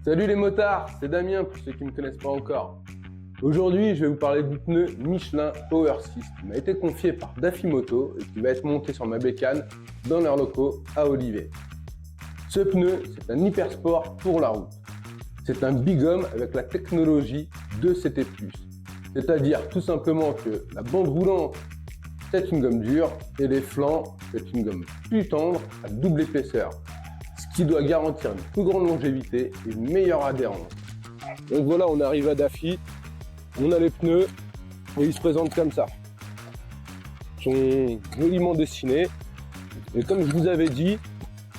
Salut les motards, c'est Damien pour ceux qui ne me connaissent pas encore. Aujourd'hui, je vais vous parler du pneu Michelin Power 6 qui m'a été confié par Dafimoto et qui va être monté sur ma bécane dans leurs locaux à Olivet. Ce pneu, c'est un hypersport pour la route. C'est un big homme avec la technologie de CT+. C'est-à-dire tout simplement que la bande roulante, c'est une gomme dure et les flancs, c'est une gomme plus tendre à double épaisseur, ce qui doit garantir une plus grande longévité et une meilleure adhérence. Donc voilà, on arrive à Dafi, on a les pneus et ils se présentent comme ça. Ils sont joliment dessinés et comme je vous avais dit,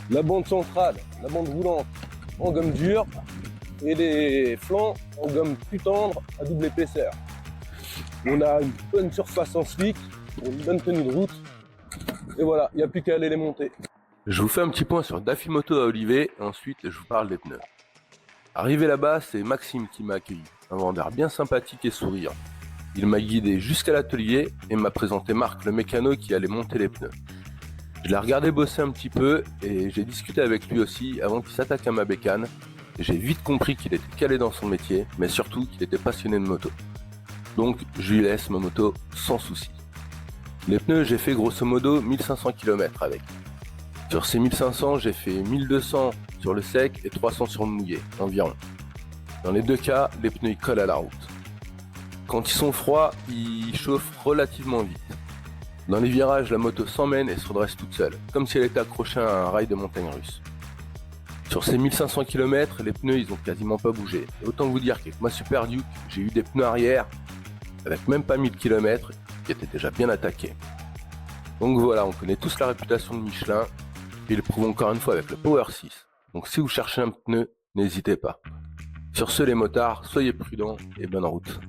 la bande centrale, la bande roulante en gomme dure et les flancs en gomme plus tendre à double épaisseur. On a une bonne surface en slick, une bonne tenue de route et voilà, il n'y a plus qu'à aller les monter. Je vous fais un petit point sur Dafimoto à Olivet et ensuite je vous parle des pneus. Arrivé là-bas, c'est Maxime qui m'a accueilli, un vendeur bien sympathique et souriant. Il m'a guidé jusqu'à l'atelier et m'a présenté Marc, le mécano qui allait monter les pneus. Je l'ai regardé bosser un petit peu et j'ai discuté avec lui aussi avant qu'il s'attaque à ma bécane. J'ai vite compris qu'il était calé dans son métier, mais surtout qu'il était passionné de moto. Donc je lui laisse ma moto sans souci. Les pneus, j'ai fait grosso modo 1500 km avec. Sur ces 1500, j'ai fait 1200 sur le sec et 300 sur le mouillé, environ. Dans les deux cas, les pneus ils collent à la route. Quand ils sont froids, ils chauffent relativement vite. Dans les virages, la moto s'emmène et se redresse toute seule, comme si elle était accrochée à un rail de montagne russe. Sur ces 1500 km, les pneus ils ont quasiment pas bougé. Et autant vous dire qu'avec ma Super Duke, j'ai eu des pneus arrière, avec même pas 1000 km, qui étaient déjà bien attaqués. Donc voilà, on connaît tous la réputation de Michelin, et ils le prouvent encore une fois avec le Power 6. Donc si vous cherchez un pneu, n'hésitez pas. Sur ce les motards, soyez prudents et bonne route.